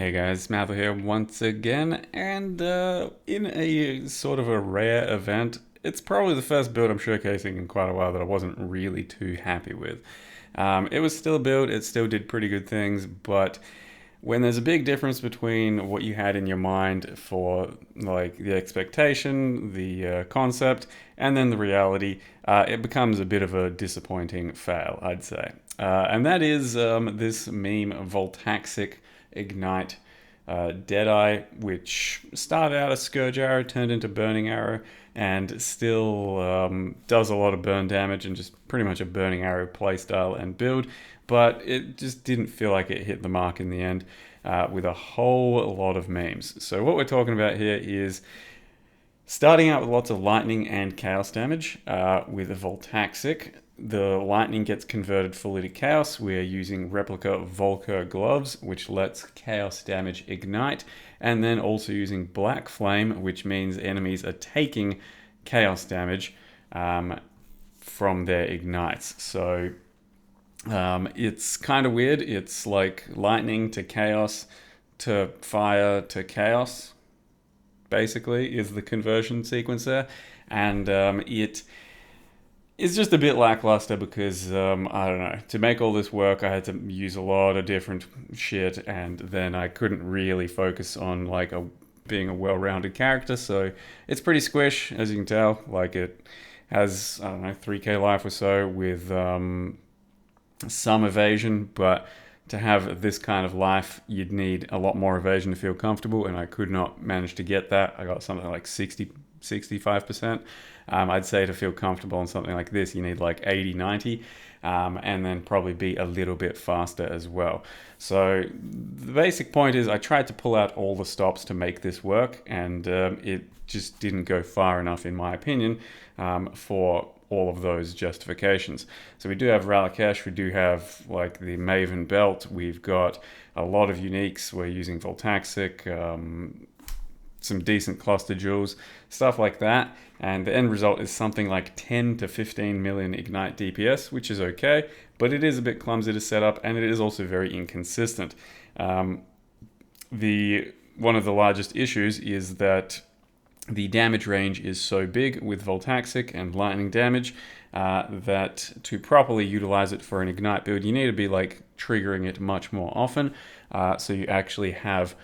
Hey guys, Mather here once again, and in a sort of a rare event, it's probably the first build I'm showcasing in quite a while that I wasn't really too happy with. It was still a build, it still did pretty good things, but when there's a big difference between what you had in your mind for like the expectation, the concept, and then the reality, it becomes a bit of a disappointing fail, I'd say. And that is this meme Voltaxic Ignite Deadeye, which started out as Scourge Arrow, turned into Burning Arrow, and still does a lot of burn damage and just pretty much a Burning Arrow playstyle and build. But it just didn't feel like it hit the mark in the end with a whole lot of memes. So, what we're talking about here is starting out with lots of lightning and chaos damage with a Voltaxic. The lightning gets converted fully to chaos. We're using replica Volker gloves, which lets chaos damage ignite, and then also using Blackflame, which means enemies are taking chaos damage from their ignites. So it's kind of weird. It's like lightning to chaos to fire to chaos, basically, is the conversion sequence there. And it is just a bit lackluster because, I don't know, to make all this work, I had to use a lot of different shit, and then I couldn't really focus on like being a well-rounded character. So it's pretty squish, as you can tell. Like it has, I don't know, 3k life or so with some evasion, but to have this kind of life, you'd need a lot more evasion to feel comfortable, and I could not manage to get that. I got something like 65%. I'd say to feel comfortable on something like this, you need like 80, 90, and then probably be a little bit faster as well. So the basic point is I tried to pull out all the stops to make this work, and it just didn't go far enough, in my opinion, for all of those justifications. So we do have Ralakesh, we do have like the Maven belt, we've got a lot of uniques, we're using Voltaxic, some decent cluster jewels, stuff like that, and the end result is something like 10 to 15 million ignite DPS, which is okay, but it is a bit clumsy to set up, and it is also very inconsistent. The one of the largest issues is that the damage range is so big with Voltaxic and lightning damage that to properly utilize it for an ignite build, you need to be like triggering it much more often, so you actually have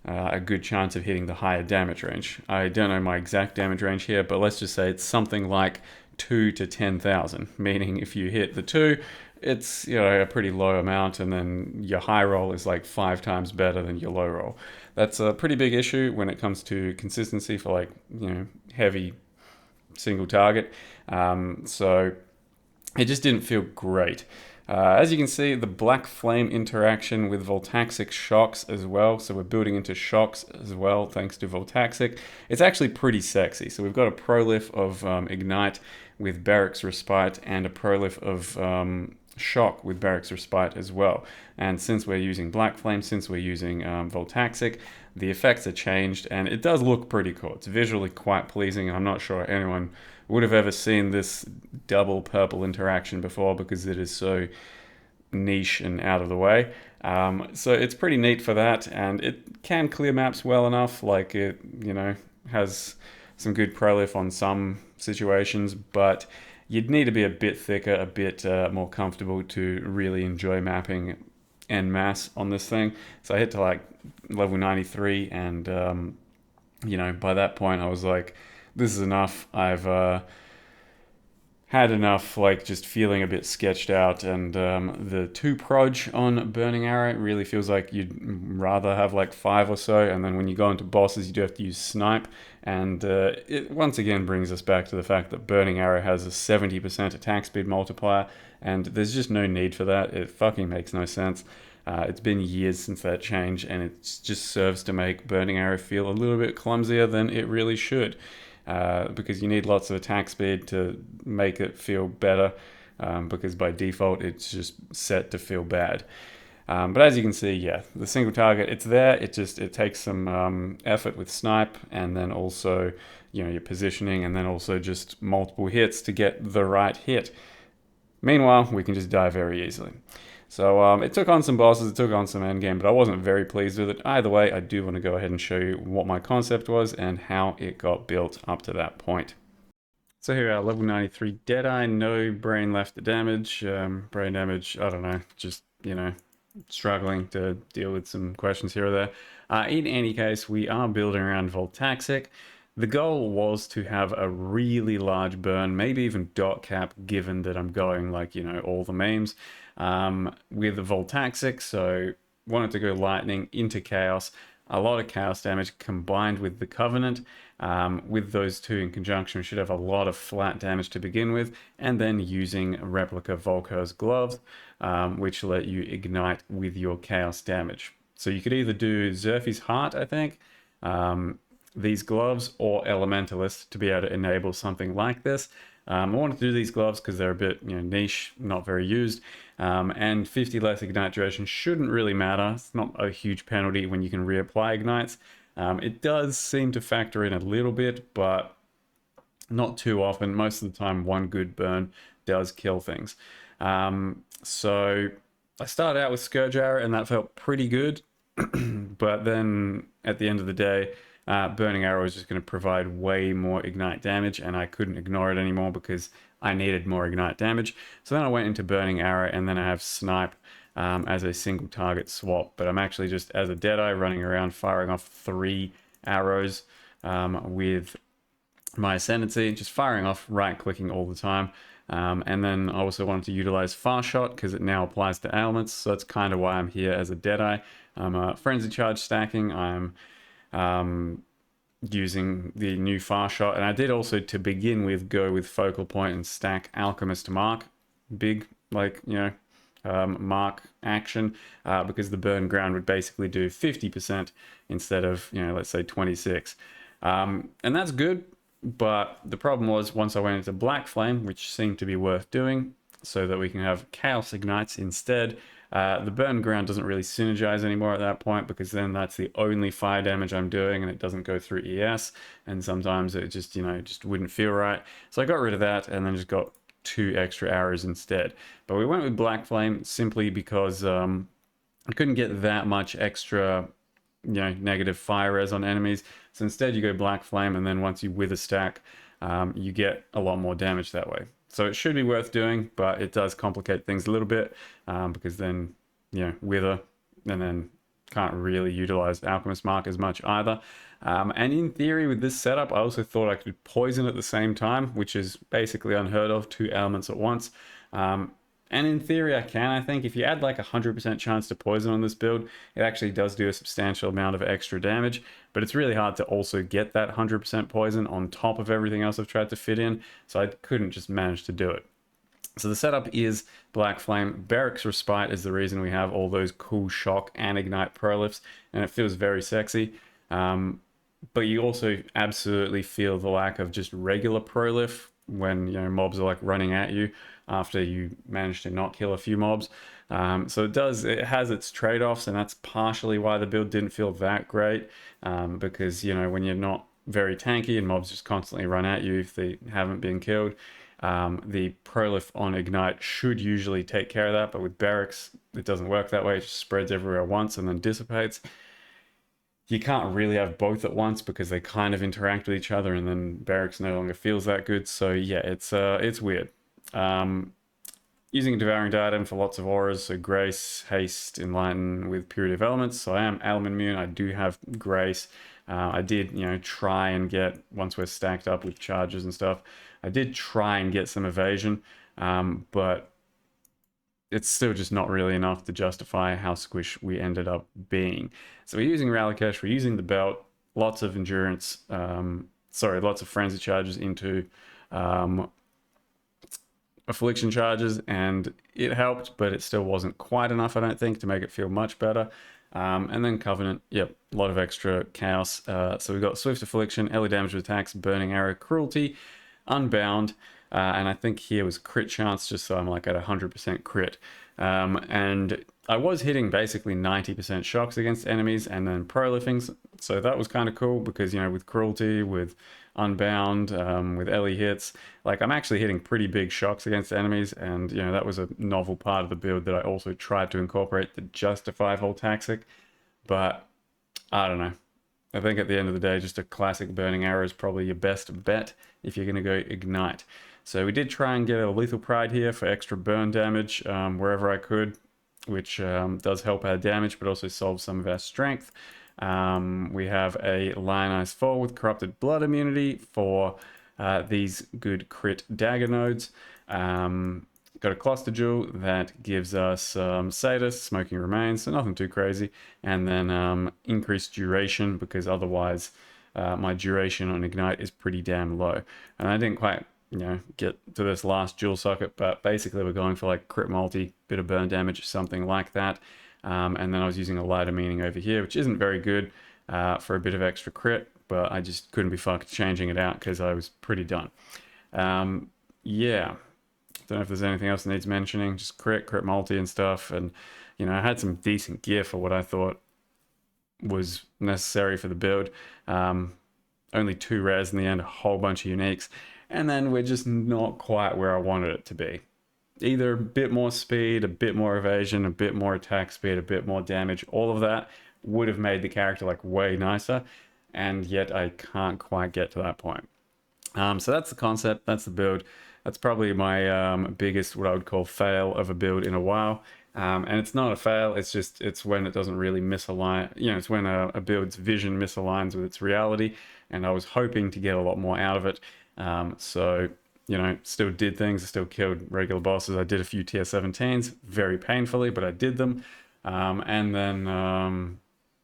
a good chance of hitting the higher damage range. I don't know my exact damage range here, but let's just say it's something like 2 to 10,000, meaning if you hit the 2, it's, you know, a pretty low amount, and then your high roll is like 5 times better than your low roll. That's a pretty big issue when it comes to consistency for like, you know, heavy single target. So it just didn't feel great. As you can see, the Blackflame interaction with Voltaxic shocks as well. So we're building into shocks as well, thanks to Voltaxic. It's actually pretty sexy. So we've got a prolif of Ignite with Barracks Respite and a prolif of shock with Barracks Respite as well. And since we're using Blackflame, since we're using Voltaxic, the effects are changed, and it does look pretty cool. It's visually quite pleasing, and I'm not sure anyone would have ever seen this double purple interaction before because it is so niche and out of the way. So it's pretty neat for that, and it can clear maps well enough. Like it, you know, has some good prolif on some situations, but you'd need to be a bit thicker, a bit more comfortable to really enjoy mapping en masse on this thing. So I hit to like level 93, and you know, by that point I was like, this is enough. I've had enough, like just feeling a bit sketched out, and the 2 proj on Burning Arrow really feels like you'd rather have like 5 or so, and then when you go into bosses you do have to use Snipe, and it once again brings us back to the fact that Burning Arrow has a 70% attack speed multiplier, and there's just no need for that. It fucking makes no sense. It's been years since that change, and it just serves to make Burning Arrow feel a little bit clumsier than it really should. Because you need lots of attack speed to make it feel better, because by default it's just set to feel bad. But as you can see, yeah, the single target, it's there. It takes some effort with Snipe, and then also, you know, your positioning, and then also just multiple hits to get the right hit. Meanwhile, we can just die very easily. So it took on some bosses, it took on some endgame, but I wasn't very pleased with it. Either way, I do want to go ahead and show you what my concept was and how it got built up to that point. So here we are, level 93 Deadeye, no brain left to damage. Brain damage, I don't know, just, struggling to deal with some questions here or there. In any case, we are building around Voltaxic. The goal was to have a really large burn, maybe even dot cap, given that I'm going like, all the memes with the Voltaxic. So wanted to go lightning into chaos. A lot of chaos damage combined with the Covenant. With those two in conjunction, we should have a lot of flat damage to begin with, and then using replica Volker's gloves, which let you ignite with your chaos damage. So you could either do Zerfy's Heart, I think, these gloves, or Elementalist to be able to enable something like this. I wanted to do these gloves because they're a bit niche, not very used, and 50 less ignite duration shouldn't really matter. It's not a huge penalty when you can reapply ignites. It does seem to factor in a little bit, but not too often. Most of the time, one good burn does kill things. So I started out with Scourge Arrow, and that felt pretty good. But then at the end of the day, Burning Arrow was just going to provide way more ignite damage, and I couldn't ignore it anymore because I needed more ignite damage. So then I went into Burning Arrow, and then I have Snipe as a single target swap. But I'm actually just, as a Deadeye, running around firing off 3 arrows with my Ascendancy, just firing off, right-clicking all the time. And then I also wanted to utilize Fast Shot because it now applies to ailments, so that's kind of why I'm here as a Deadeye. I'm Frenzy Charge stacking, I'm using the new Fast Shot, and I did also, to begin with, go with Focal Point and stack Alchemist Mark. Big, mark action, because the burn ground would basically do 50% instead of, let's say 26. And that's good. But the problem was, once I went into Blackflame, which seemed to be worth doing, so that we can have Chaos Ignites instead, the burn ground doesn't really synergize anymore at that point, because then that's the only fire damage I'm doing, and it doesn't go through ES, and sometimes it just, just wouldn't feel right. So I got rid of that, and then just got 2 extra arrows instead. But we went with Blackflame simply because I couldn't get that much extra negative fire res on enemies. So instead you go Black Flame, and then once you wither stack, you get a lot more damage that way. So it should be worth doing, but it does complicate things a little bit, because then, wither, and then can't really utilize Alchemist Mark as much either. And in theory, with this setup, I also thought I could poison at the same time, which is basically unheard of, 2 elements at once. And in theory, I can. I think if you add like 100% chance to poison on this build, it actually does do a substantial amount of extra damage, but it's really hard to also get that 100% poison on top of everything else I've tried to fit in, so I couldn't just manage to do it. So the setup is Black Flame. Barracks Respite is the reason we have all those cool shock and ignite prolifs, and it feels very sexy. But you also absolutely feel the lack of just regular prolif when mobs are like running at you after you manage to not kill a few mobs. So it has its trade-offs, and that's partially why the build didn't feel that great, because when you're not very tanky and mobs just constantly run at you if they haven't been killed, the prolif on ignite should usually take care of that, but with barracks it doesn't work that way. It just spreads everywhere once and then dissipates. You can't really have both at once because they kind of interact with each other, and then barracks no longer feels that good. So yeah, it's weird. Using a devouring diadem for lots of auras, so grace, haste, enlighten with purity of elements. So I am element immune. I do have grace. I did try and get, once we're stacked up with charges and stuff, I did try and get some evasion, but it's still just not really enough to justify how squish we ended up being. So we're using Rallycash, we're using the belt, lots of endurance, lots of frenzy charges into affliction charges, and it helped, but it still wasn't quite enough, I don't think, to make it feel much better. And then Covenant, yep, a lot of extra chaos. So we've got Swift Affliction, early damage with attacks, Burning Arrow, Cruelty, Unbound, and I think here was crit chance, just so I'm like at 100% crit. And I was hitting basically 90% shocks against enemies and then prolifings, so that was kind of cool because, you know, with cruelty, with unbound, with LE hits, like I'm actually hitting pretty big shocks against enemies, and you know that was a novel part of the build that I also tried to incorporate to justify Voltaxic, but I don't know. I think at the end of the day, just a classic burning arrow is probably your best bet if you're going to go ignite. So we did try and get a lethal pride here for extra burn damage wherever I could, which does help our damage, but also solves some of our strength. We have a Lionized Fall with Corrupted Blood immunity for these good crit dagger nodes. Got a cluster jewel that gives us Sadist, Smoking Remains, so nothing too crazy, and then increased duration because otherwise my duration on Ignite is pretty damn low. And I didn't quite, you know, get to this last jewel socket, but basically we're going for like crit multi, bit of burn damage, something like that. And then I was using a lighter meaning over here, which isn't very good for a bit of extra crit, but I just couldn't be fucked changing it out because I was pretty done. Yeah. Don't know if there's anything else that needs mentioning. Just crit multi and stuff. And, you know, I had some decent gear for what I thought was necessary for the build. Only 2 rares in the end, a whole bunch of uniques. And then we're just not quite where I wanted it to be. Either a bit more speed, a bit more evasion, a bit more attack speed, a bit more damage. All of that would have made the character like way nicer. And yet I can't quite get to that point. So that's the concept, that's the build. That's probably my biggest, what I would call, fail of a build in a while. And it's not a fail, it's when it doesn't really misalign, you know, it's when a build's vision misaligns with its reality, and I was hoping to get a lot more out of it. So, you know, still did things, I still killed regular bosses. I did a few tier 17s, very painfully, but I did them. And then,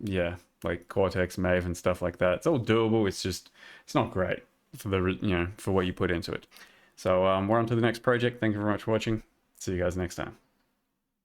yeah, like Cortex, Mave, and stuff like that. It's all doable, it's not great for the, you know, for what you put into it. So we're on to the next project. Thank you very much for watching. See you guys next time.